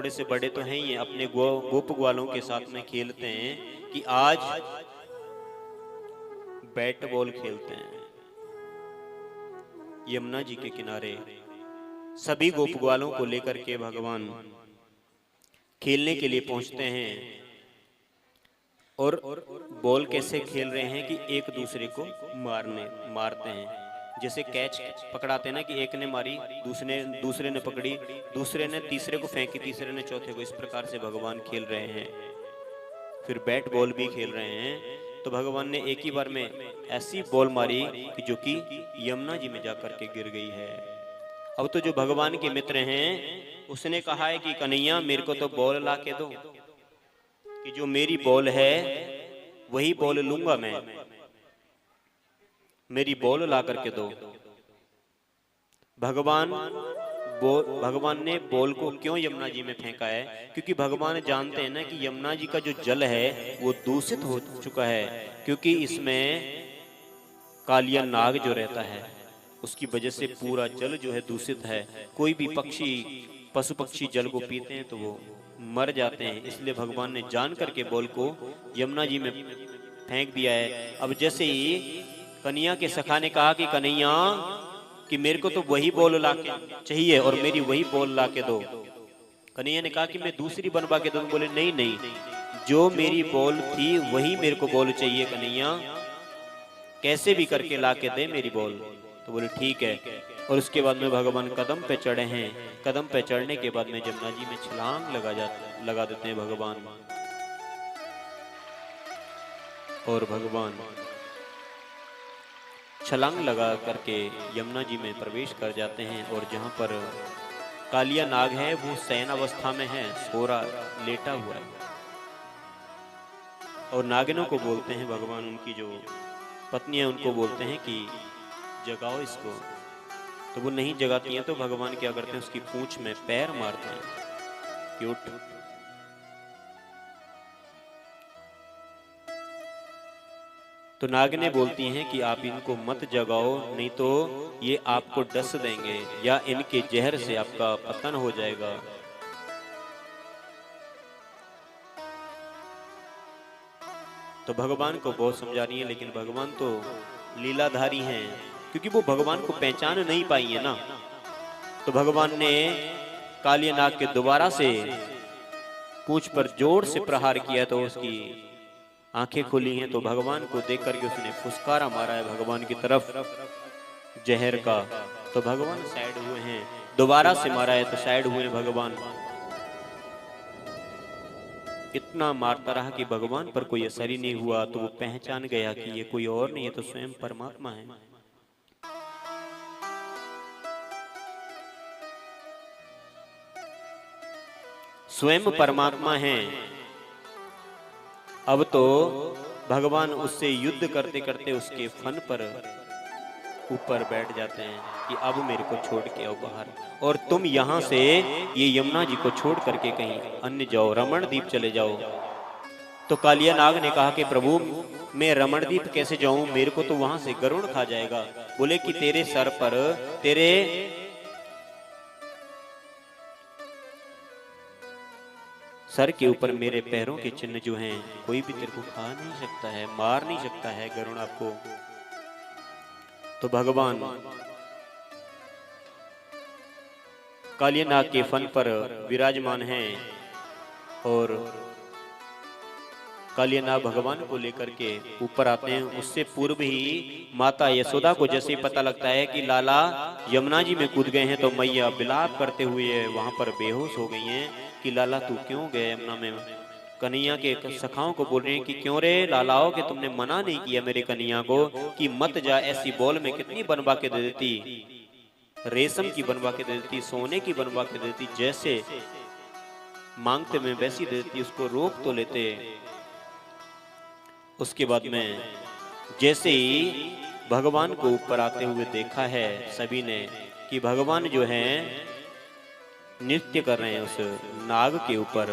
थोड़े से बड़े तो हैं ही, अपने गोप ग्वालों के साथ में खेलते हैं कि आज बैट बॉल खेलते हैं। यमुना जी के किनारे सभी गोप ग्वालों को लेकर के भगवान खेलने के लिए पहुंचते हैं। और बॉल कैसे खेल रहे हैं कि एक दूसरे को मारते हैं। जैसे कैच पकड़ाते हैं ना कि एक ने मारी, दूसरे ने पकड़ी, दूसरे ने तीसरे को फेंकी, तीसरे ने चौथे को, इस प्रकार से भगवान खेल रहे हैं। फिर बैट बॉल भी खेल रहे हैं। तो भगवान ने एक ही बार में ऐसी बॉल मारी कि जो कि यमुना जी में जाकर के गिर गई है। अब तो जो भगवान के मित्र हैं उसने कहा है कि कन्हैया मेरे को तो बॉल ला के दो, कि जो मेरी बॉल है वही बॉल लूंगा मैं, मेरी बॉल ला करके दो। भगवान ने बॉल को क्यों यमुना जी में फेंका है? क्योंकि भगवान जानते हैं ना कि यमुना जी का जो जल है वो दूषित हो चुका है, क्योंकि इसमें कालिया नाग जो रहता है उसकी वजह से पूरा जल जो है दूषित है। कोई भी पक्षी, पशु पक्षी जल को पीते हैं तो वो मर जाते हैं। इसलिए भगवान ने जान करके बॉल को यमुना जी में फेंक दिया है। अब जैसे ही कन्हैया के सखा ने कहा कि कन्हैया कि मेरे को तो वही बॉल ला के चाहिए और मेरी वही बॉल ला के दो। कन्हैया ने कहा कि मैं दूसरी बनवा के दूं। बोले नहीं नहीं, जो मेरी बॉल थी वही मेरे को बॉल चाहिए कन्हैया, कैसे भी करके ला के दे मेरी बॉल। तो बोले ठीक है। और उसके बाद में भगवान कदम पे चढ़े हैं। कदम पे चढ़ने के बाद में यमुना जी में छलांग लगा देते हैं भगवान। और भगवान छलांग लगा करके यमुना जी में प्रवेश कर जाते हैं। और जहां पर कालिया नाग है वो शयन अवस्था में है, सोरा लेटा हुआ है। और नागिनों को बोलते हैं भगवान, उनकी जो पत्नियां उनको बोलते हैं कि जगाओ इसको। तो वो नहीं जगाती हैं। तो भगवान क्या करते हैं, उसकी पूंछ में पैर मारते हैं कि उठ। तो नागिनें बोलती हैं कि आप इनको मत जगाओ, नहीं तो ये आपको डस देंगे या इनके जहर से आपका पतन हो जाएगा। तो भगवान को बहुत समझा रही है, लेकिन भगवान तो लीलाधारी हैं, क्योंकि वो भगवान को पहचान नहीं पाई है ना। तो भगवान ने कालिया नाग के दोबारा से पूंछ पर जोर से प्रहार किया तो उसकी आंखें खुली हैं। तो भगवान को देख करके उसने फुसकारा मारा है भगवान की तरफ जहर का। तो भगवान साइड हुए हैं। दोबारा से मारा है तो साइड हुए हैं भगवान। इतना मारता रहा कि भगवान पर कोई असर ही नहीं हुआ। तो वो पहचान गया कि ये कोई और नहीं है, तो स्वयं परमात्मा है। स्वयं परमात्मा है। अब तो भगवान उससे युद्ध करते करते उसके फन पर ऊपर बैठ जाते हैं कि अब मेरे को छोड़ के आओ बाहर, और तुम यहां से ये यमुना जी को छोड़ करके कहीं अन्य जाओ, रमण द्वीप चले जाओ। तो कालिया नाग ने कहा कि प्रभु मैं रमण द्वीप कैसे जाऊं, मेरे को तो वहां से गरुड़ खा जाएगा। बोले कि तेरे सर पर, तेरे सर के ऊपर मेरे पैरों के चिन्ह जो हैं, कोई भी तेरे को खा नहीं सकता है, मार नहीं सकता है गरुड़ आपको। तो भगवान कालिया नाग के फन पर विराजमान हैं। और कालिया नाग भगवान को लेकर के ऊपर आते हैं। उससे पूर्व ही माता यशोदा को जैसे ही पता लगता है कि लाला यमुना जी में कूद गए हैं, तो मैया विलाप करते हुए वहां पर बेहोश हो गई हैं कि लाला तू क्यों गए यमुना में। कन्हैया के सखाओं को बोल रहे हैं कि क्यों रे लालाओ, कि तुमने मना नहीं किया मेरे कन्हैया को कि मत जा। ऐसी बॉल में कितनी बनवा के दे देती, रेशम की बनवा के दे देती, सोने की बनवा के दे देती, जैसे मांगते में वैसी दे देती, उसको रोक तो लेते। उसके बाद में जैसे ही भगवान को ऊपर आते हुए देखा है सभी ने कि भगवान जो हैं नृत्य कर रहे हैं उस नाग के ऊपर,